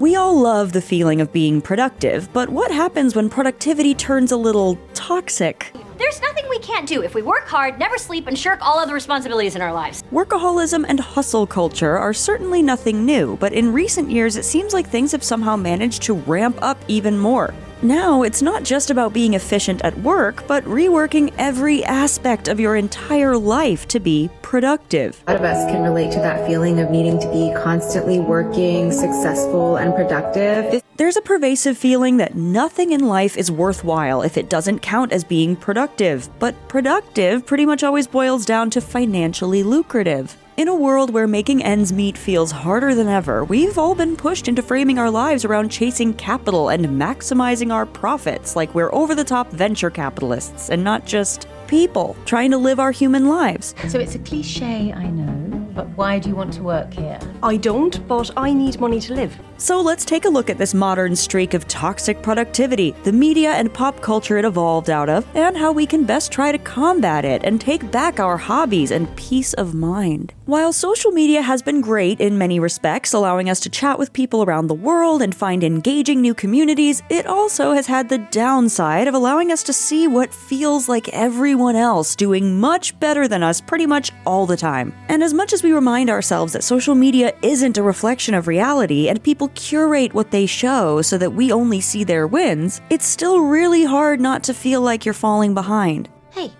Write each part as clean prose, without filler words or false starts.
We all love the feeling of being productive, but what happens when productivity turns a little toxic? There's nothing we can't do if we work hard, never sleep, and shirk all other responsibilities in our lives. Workaholism and hustle culture are certainly nothing new, but in recent years it seems like things have somehow managed to ramp up even more. Now, it's not just about being efficient at work, but reworking every aspect of your entire life to be productive. A lot of us can relate to that feeling of needing to be constantly working, successful, and productive. There's a pervasive feeling that nothing in life is worthwhile if it doesn't count as being productive, but productive pretty much always boils down to financially lucrative. In a world where making ends meet feels harder than ever, we've all been pushed into framing our lives around chasing capital and maximizing our profits like we're over-the-top venture capitalists and not just people trying to live our human lives. So it's a cliche, I know, but why do you want to work here? I don't, but I need money to live. So let's take a look at this modern streak of toxic productivity, the media and pop culture it evolved out of, and how we can best try to combat it and take back our hobbies and peace of mind. While social media has been great in many respects, allowing us to chat with people around the world and find engaging new communities, it also has had the downside of allowing us to see what feels like everyone else doing much better than us pretty much all the time. And as much as we remind ourselves that social media isn't a reflection of reality and people curate what they show so that we only see their wins, it's still really hard not to feel like you're falling behind. Hey,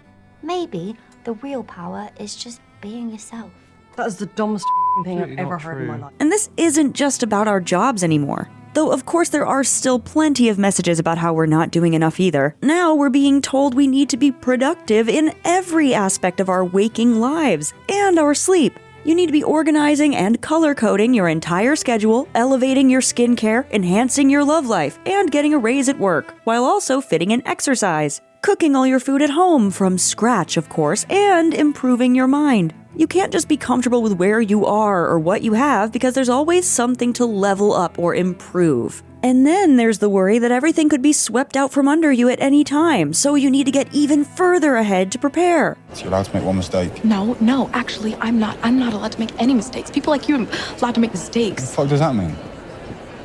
maybe the real power is just being yourself. That is the dumbest thing I've ever heard in my life. And this isn't just about our jobs anymore. Though, of course, there are still plenty of messages about how we're not doing enough either. Now we're being told we need to be productive in every aspect of our waking lives and our sleep. You need to be organizing and color-coding your entire schedule, elevating your skincare, enhancing your love life, and getting a raise at work, while also fitting in exercise. Cooking all your food at home, from scratch, of course, and improving your mind. You can't just be comfortable with where you are or what you have because there's always something to level up or improve. And then there's the worry that everything could be swept out from under you at any time, so you need to get even further ahead to prepare. So you're allowed to make one mistake? No, actually, I'm not allowed to make any mistakes. People like you are allowed to make mistakes. What the fuck does that mean?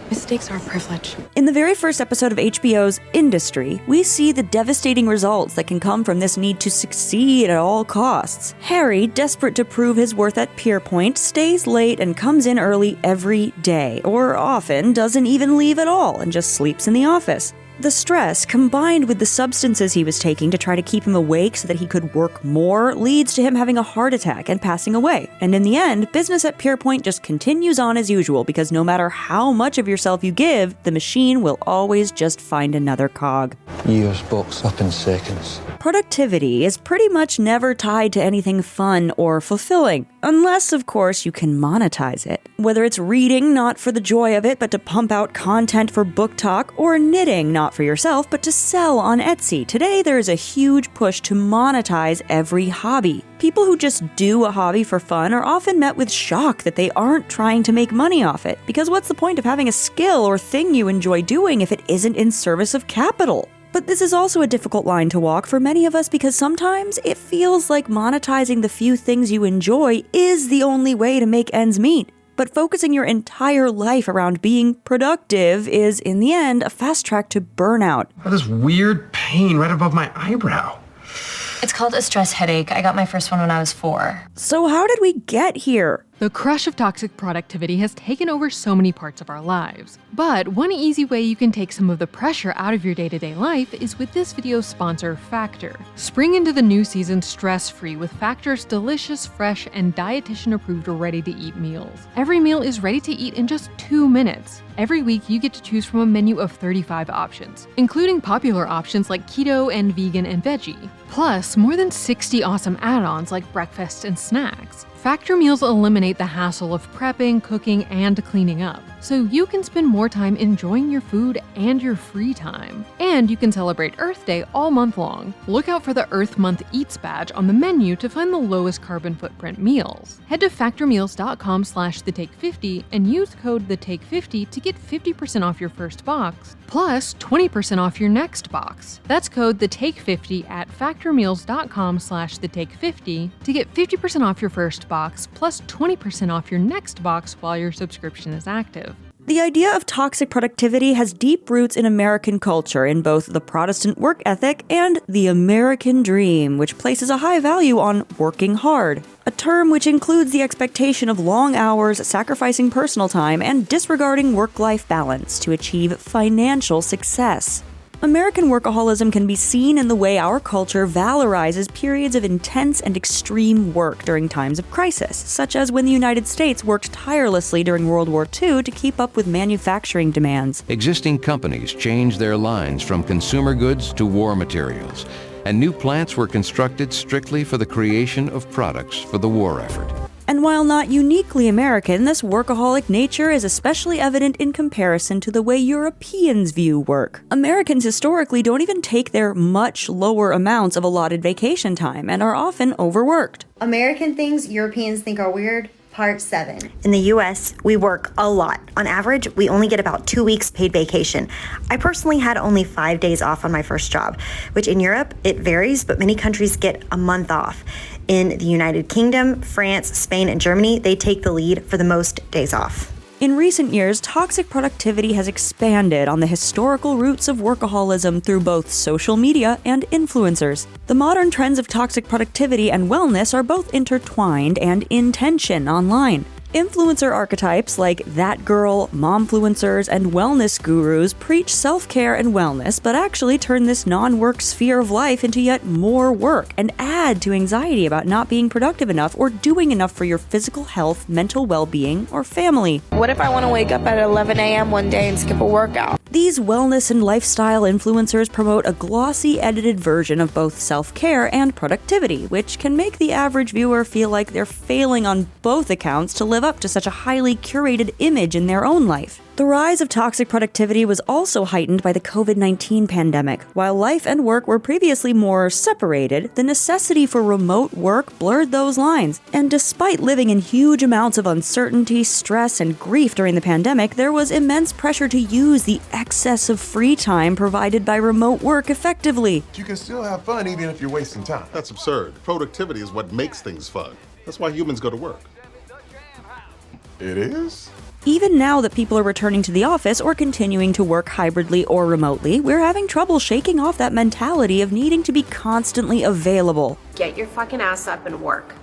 Mistakes are a privilege. In the very first episode of HBO's Industry, we see the devastating results that can come from this need to succeed at all costs. Harry, desperate to prove his worth at Pierpoint, stays late and comes in early every day, or often doesn't even leave at all and just sleeps in the office. The stress, combined with the substances he was taking to try to keep him awake so that he could work more, leads to him having a heart attack and passing away. And in the end, business at Pierpoint just continues on as usual because no matter how much of yourself you give, the machine will always just find another cog. Years box up in seconds. Productivity is pretty much never tied to anything fun or fulfilling, unless, of course, you can monetize it. Whether it's reading, not for the joy of it, but to pump out content for book talk, or knitting, not for yourself, but to sell on Etsy. Today, there is a huge push to monetize every hobby. People who just do a hobby for fun are often met with shock that they aren't trying to make money off it, because what's the point of having a skill or thing you enjoy doing if it isn't in service of capital? But this is also a difficult line to walk for many of us because sometimes it feels like monetizing the few things you enjoy is the only way to make ends meet. But focusing your entire life around being productive is, in the end, a fast track to burnout. Oh, this weird pain right above my eyebrow. It's called a stress headache. I got my first one when I was 4. So how did we get here? The crush of toxic productivity has taken over so many parts of our lives. But one easy way you can take some of the pressure out of your day-to-day life is with this video's sponsor, Factor. Spring into the new season stress-free with Factor's delicious, fresh, and dietitian-approved ready-to-eat meals. Every meal is ready to eat in just 2 minutes. Every week, you get to choose from a menu of 35 options, including popular options like keto and vegan and veggie. Plus, more than 60 awesome add-ons like breakfast and snacks. Factor meals eliminate the hassle of prepping, cooking, and cleaning up, so you can spend more time enjoying your food and your free time. And you can celebrate Earth Day all month long. Look out for the Earth Month Eats badge on the menu to find the lowest carbon footprint meals. Head to factormeals.com/thetake50 and use code THETAKE50 to get 50% off your first box, plus 20% off your next box. That's code THETAKE50 at factormeals.com/thetake50 to get 50% off your first box plus 20% off your next box while your subscription is active. The idea of toxic productivity has deep roots in American culture in both the Protestant work ethic and the American dream, which places a high value on working hard, a term which includes the expectation of long hours, sacrificing personal time, and disregarding work-life balance to achieve financial success. American workaholism can be seen in the way our culture valorizes periods of intense and extreme work during times of crisis, such as when the United States worked tirelessly during World War II to keep up with manufacturing demands. Existing companies changed their lines from consumer goods to war materials, and new plants were constructed strictly for the creation of products for the war effort. And while not uniquely American, this workaholic nature is especially evident in comparison to the way Europeans view work. Americans historically don't even take their much lower amounts of allotted vacation time and are often overworked. American things Europeans think are weird. Part 7. In the US, we work a lot. On average, we only get about 2 weeks paid vacation. I personally had only 5 days off on my first job, which in Europe, it varies, but many countries get a month off. In the United Kingdom, France, Spain, and Germany, they take the lead for the most days off. In recent years, toxic productivity has expanded on the historical roots of workaholism through both social media and influencers. The modern trends of toxic productivity and wellness are both intertwined and in tension online. Influencer archetypes like that girl, momfluencers, and wellness gurus preach self-care and wellness, but actually turn this non-work sphere of life into yet more work and add to anxiety about not being productive enough or doing enough for your physical health, mental well-being, or family. What if I want to wake up at 11 a.m. one day and skip a workout? These wellness and lifestyle influencers promote a glossy, edited version of both self-care and productivity, which can make the average viewer feel like they're failing on both accounts to live up to such a highly curated image in their own life. The rise of toxic productivity was also heightened by the COVID-19 pandemic. While life and work were previously more separated, the necessity for remote work blurred those lines. And despite living in huge amounts of uncertainty, stress, and grief during the pandemic, there was immense pressure to use the excess of free time provided by remote work effectively. You can still have fun even if you're wasting time. That's absurd. Productivity is what makes things fun. That's why humans go to work. It is? Even now that people are returning to the office or continuing to work hybridly or remotely, we're having trouble shaking off that mentality of needing to be constantly available. Get your fucking ass up and work.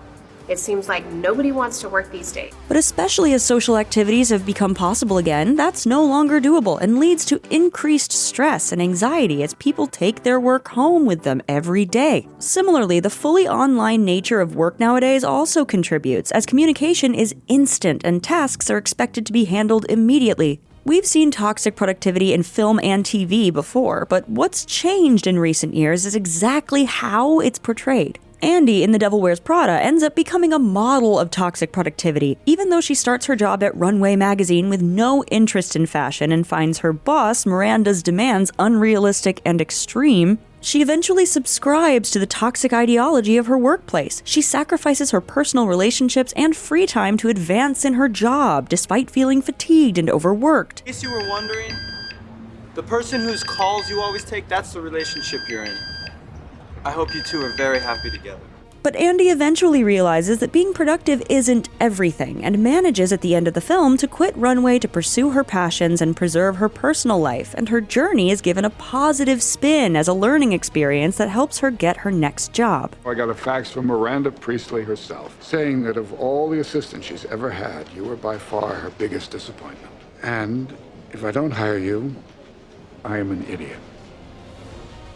It seems like nobody wants to work these days. But especially as social activities have become possible again, that's no longer doable and leads to increased stress and anxiety as people take their work home with them every day. Similarly, the fully online nature of work nowadays also contributes, as communication is instant and tasks are expected to be handled immediately. We've seen toxic productivity in film and TV before, but what's changed in recent years is exactly how it's portrayed. Andy in The Devil Wears Prada ends up becoming a model of toxic productivity, even though she starts her job at Runway magazine with no interest in fashion and finds her boss, Miranda's demands, unrealistic and extreme. She eventually subscribes to the toxic ideology of her workplace. She sacrifices her personal relationships and free time to advance in her job, despite feeling fatigued and overworked. In case you were wondering, the person whose calls you always take, that's the relationship you're in. I hope you two are very happy together. But Andy eventually realizes that being productive isn't everything and manages at the end of the film to quit Runway to pursue her passions and preserve her personal life, and her journey is given a positive spin as a learning experience that helps her get her next job. I got a fax from Miranda Priestley herself, saying that of all the assistants she's ever had, you were by far her biggest disappointment. And if I don't hire you, I am an idiot.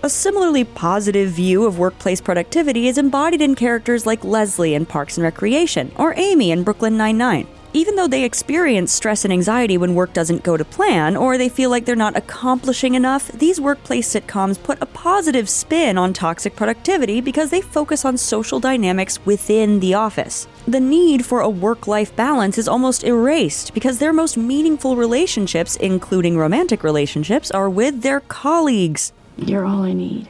A similarly positive view of workplace productivity is embodied in characters like Leslie in Parks and Recreation or Amy in Brooklyn Nine-Nine. Even though they experience stress and anxiety when work doesn't go to plan or they feel like they're not accomplishing enough, these workplace sitcoms put a positive spin on toxic productivity because they focus on social dynamics within the office. The need for a work-life balance is almost erased because their most meaningful relationships, including romantic relationships, are with their colleagues. You're all I need.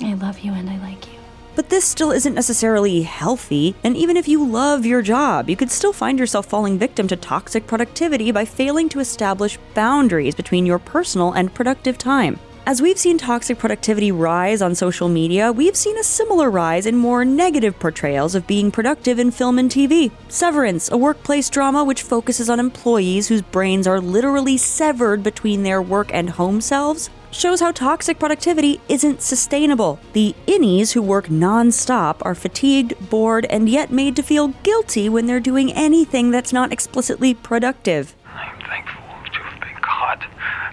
I love you and I like you. But this still isn't necessarily healthy, and even if you love your job, you could still find yourself falling victim to toxic productivity by failing to establish boundaries between your personal and productive time. As we've seen toxic productivity rise on social media, we've seen a similar rise in more negative portrayals of being productive in film and TV. Severance, a workplace drama which focuses on employees whose brains are literally severed between their work and home selves, shows how toxic productivity isn't sustainable. The innies who work non-stop are fatigued, bored, and yet made to feel guilty when they're doing anything that's not explicitly productive. I'm thankful to have been caught,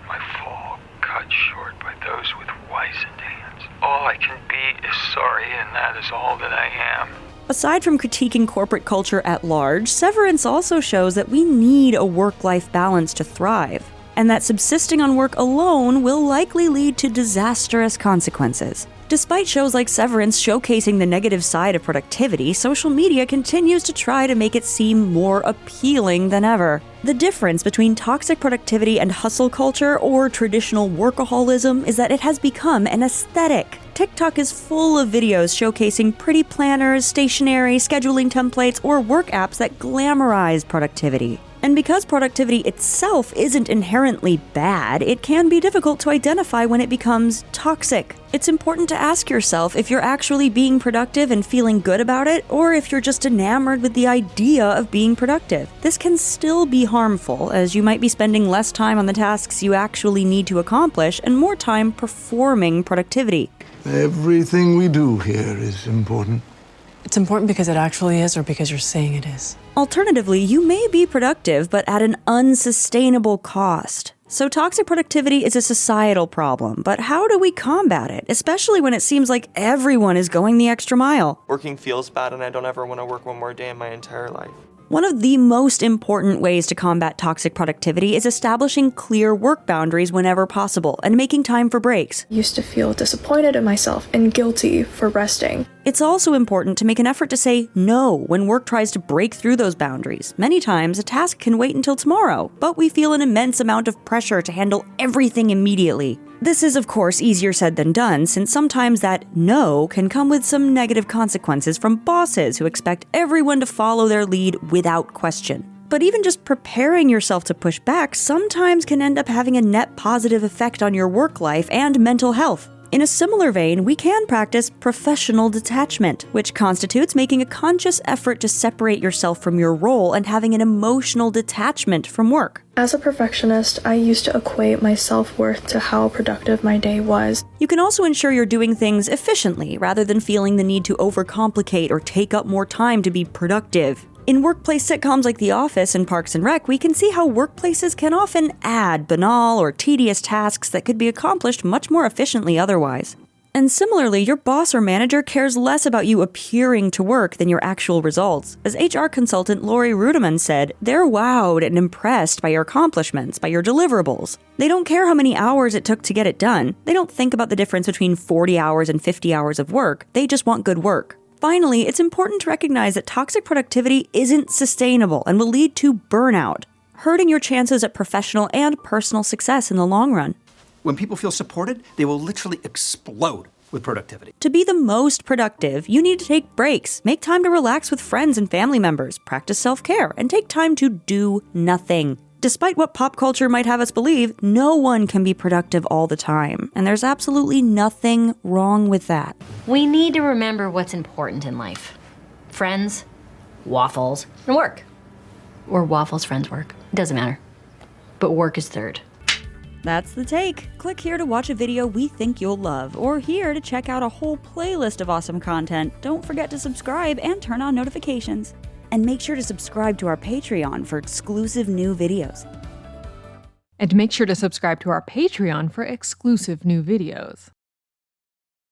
my fall cut short by those with wizened hands. All I can be is sorry, and that is all that I am. Aside from critiquing corporate culture at large, Severance also shows that we need a work-life balance to thrive, and that subsisting on work alone will likely lead to disastrous consequences. Despite shows like Severance showcasing the negative side of productivity, social media continues to try to make it seem more appealing than ever. The difference between toxic productivity and hustle culture or traditional workaholism is that it has become an aesthetic. TikTok is full of videos showcasing pretty planners, stationery, scheduling templates, or work apps that glamorize productivity. And because productivity itself isn't inherently bad, it can be difficult to identify when it becomes toxic. It's important to ask yourself if you're actually being productive and feeling good about it, or if you're just enamored with the idea of being productive. This can still be harmful, as you might be spending less time on the tasks you actually need to accomplish and more time performing productivity. Everything we do here is important. It's important because it actually is, or because you're saying it is. Alternatively, you may be productive, but at an unsustainable cost. So toxic productivity is a societal problem, but how do we combat it, especially when it seems like everyone is going the extra mile? Working feels bad, and I don't ever want to work one more day in my entire life. One of the most important ways to combat toxic productivity is establishing clear work boundaries whenever possible and making time for breaks. I used to feel disappointed in myself and guilty for resting. It's also important to make an effort to say no when work tries to break through those boundaries. Many times, a task can wait until tomorrow, but we feel an immense amount of pressure to handle everything immediately. This is, of course, easier said than done, since sometimes that no can come with some negative consequences from bosses who expect everyone to follow their lead without question. But even just preparing yourself to push back sometimes can end up having a net positive effect on your work life and mental health. In a similar vein, we can practice professional detachment, which constitutes making a conscious effort to separate yourself from your role and having an emotional detachment from work. As a perfectionist, I used to equate my self-worth to how productive my day was. You can also ensure you're doing things efficiently rather than feeling the need to overcomplicate or take up more time to be productive. In workplace sitcoms like The Office and Parks and Rec, we can see how workplaces can often add banal or tedious tasks that could be accomplished much more efficiently otherwise. And similarly, your boss or manager cares less about you appearing to work than your actual results. As HR consultant Lori Rudiman said, they're wowed and impressed by your accomplishments, by your deliverables. They don't care how many hours it took to get it done. They don't think about the difference between 40 hours and 50 hours of work. They just want good work. Finally, it's important to recognize that toxic productivity isn't sustainable and will lead to burnout, hurting your chances at professional and personal success in the long run. When people feel supported, they will literally explode with productivity. To be the most productive, you need to take breaks, make time to relax with friends and family members, practice self-care, and take time to do nothing. Despite what pop culture might have us believe, no one can be productive all the time, and there's absolutely nothing wrong with that. We need to remember what's important in life. Friends, waffles, and work. Or waffles, friends, work. Doesn't matter. But work is third. That's the take. Click here to watch a video we think you'll love, or here to check out a whole playlist of awesome content. Don't forget to subscribe and turn on notifications. And make sure to subscribe to our Patreon for exclusive new videos. And make sure to subscribe to our Patreon for exclusive new videos.